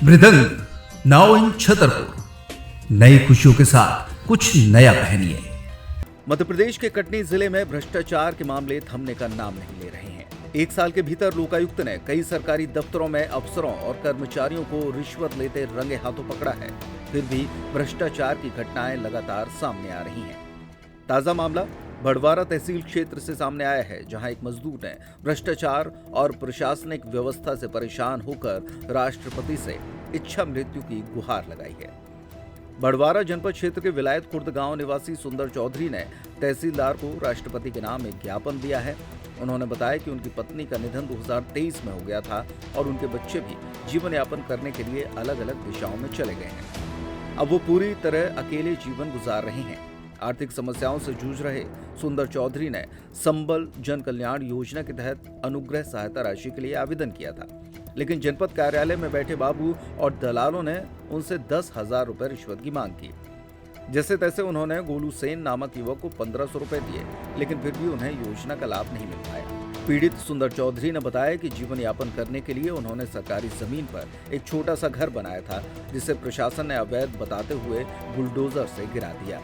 मृदंग now in Chhatarpur. नई खुशियों के साथ कुछ नया पहनिए। मध्य प्रदेश के कटनी जिले में भ्रष्टाचार के मामले थमने का नाम नहीं ले रहे हैं। एक साल के भीतर लोकायुक्त ने कई सरकारी दफ्तरों में अफसरों और कर्मचारियों को रिश्वत लेते रंगे हाथों पकड़ा है। फिर भी भ्रष्टाचार की घटनाएं लगातार सामने आ रही हैं। ताजा मामला बड़वारा तहसील क्षेत्र से सामने आया है, जहां एक मजदूर ने भ्रष्टाचार और प्रशासनिक व्यवस्था से परेशान होकर राष्ट्रपति से इच्छा मृत्यु की गुहार लगाई है। बड़वारा जनपद क्षेत्र के विलायत खुर्द गांव निवासी सुंदर चौधरी ने तहसीलदार को राष्ट्रपति के नाम एक ज्ञापन दिया है। उन्होंने बताया कि उनकी पत्नी का निधन 2023 में हो गया था और उनके बच्चे भी जीवन यापन करने के लिए अलग अलग दिशाओं में चले गए हैं। अब वो पूरी तरह अकेले जीवन गुजार रहे हैं। आर्थिक समस्याओं से जूझ रहे सुंदर चौधरी ने संबल जन कल्याण योजना के तहत अनुग्रह सहायता राशि के लिए आवेदन किया था, लेकिन जनपद कार्यालय में बैठे बाबू और दलालों ने उनसे 10,000 रुपए रिश्वत की मांग की। जैसे तैसे उन्होंने गोलू सेन नामक युवक को 1,500 रुपए दिए, लेकिन फिर भी उन्हें योजना का लाभ नहीं मिल पाया। पीड़ित सुंदर चौधरी ने बताया कि जीवन यापन करने के लिए उन्होंने सरकारी जमीन पर एक छोटा सा घर बनाया था, जिसे प्रशासन ने अवैध बताते हुए बुलडोजर से गिरा दिया।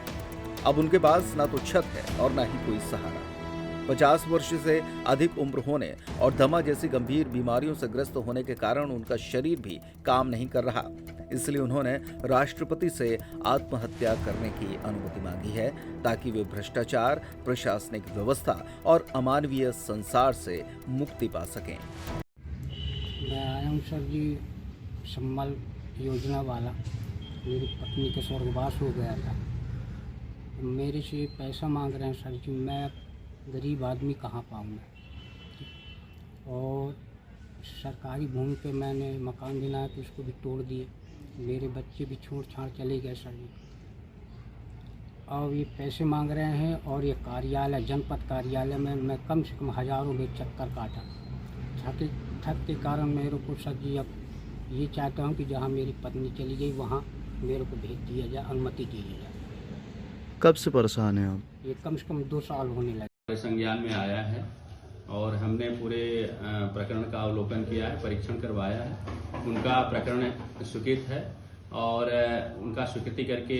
अब उनके पास ना तो छत है और ना ही कोई सहारा। 50 वर्ष से अधिक उम्र होने और दमा जैसी गंभीर बीमारियों से ग्रस्त होने के कारण उनका शरीर भी काम नहीं कर रहा। इसलिए उन्होंने राष्ट्रपति से आत्महत्या करने की अनुमति मांगी है, ताकि वे भ्रष्टाचार, प्रशासनिक व्यवस्था और अमानवीय संसार से मुक्ति पा सकें। मैं आया हूँ सर जी, संबल योजना वाला। मेरी पत्नी का स्वर्गवास हो गया था, मेरे से पैसा मांग रहे हैं सर जी। मैं गरीब आदमी कहाँ पाऊँगा? और सरकारी भूमि पे मैंने मकान बनाया तो उसको भी तोड़ दिए। मेरे बच्चे भी छोड़ छाड़ चले गए सर जी। और ये पैसे मांग रहे हैं और ये कार्यालय, जनपद कार्यालय में मैं कम से कम हज़ारों में चक्कर काटा। थक के कारण मेरे को सर जी अब ये चाहता हूँ कि जहाँ मेरी पत्नी चली गई वहाँ मेरे को भेज दिया जाए, अनुमति दी जाए। कब से परेशान हैं आप? ये कम से कम 2 साल होने लगे। संज्ञान में आया है और हमने पूरे प्रकरण का अवलोकन किया है, परीक्षण करवाया है। उनका प्रकरण स्वीकृत है और उनका स्वीकृति करके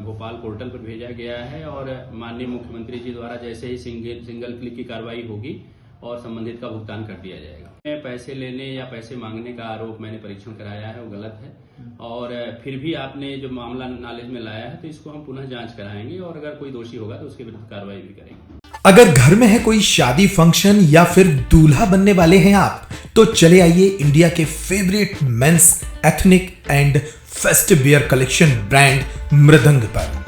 भोपाल पोर्टल पर भेजा गया है और माननीय मुख्यमंत्री जी द्वारा जैसे ही सिंगल क्लिक की कार्रवाई होगी और संबंधित का भुगतान कर दिया जाएगा। पैसे लेने या पैसे मांगने का आरोप मैंने परीक्षण कराया है, वो गलत है। और फिर भी आपने जो मामला नॉलेज में लाया है तो इसको हम पुनः जांच कराएंगे और अगर कोई दोषी होगा तो उसके विरुद्ध कार्रवाई भी करेंगे। अगर घर में है कोई शादी फंक्शन या फिर दूल्हा बनने वाले हैं आप, तो चले आइए इंडिया के favourite men's ethnic and festive wear collection brand Mridang पर।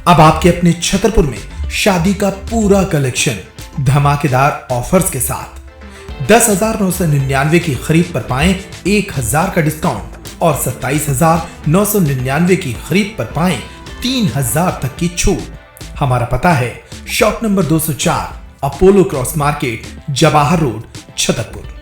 अब आपके अपने छतरपुर में शादी का पूरा कलेक्शन धमाकेदार ऑफर्स के साथ 10,999 की खरीद पर पाएं 1,000 का डिस्काउंट और 27,999 की खरीद पर पाएं 3,000 तक की छूट। हमारा पता है shop number 204, Apollo cross market, Jawahar road, Chhatarpur.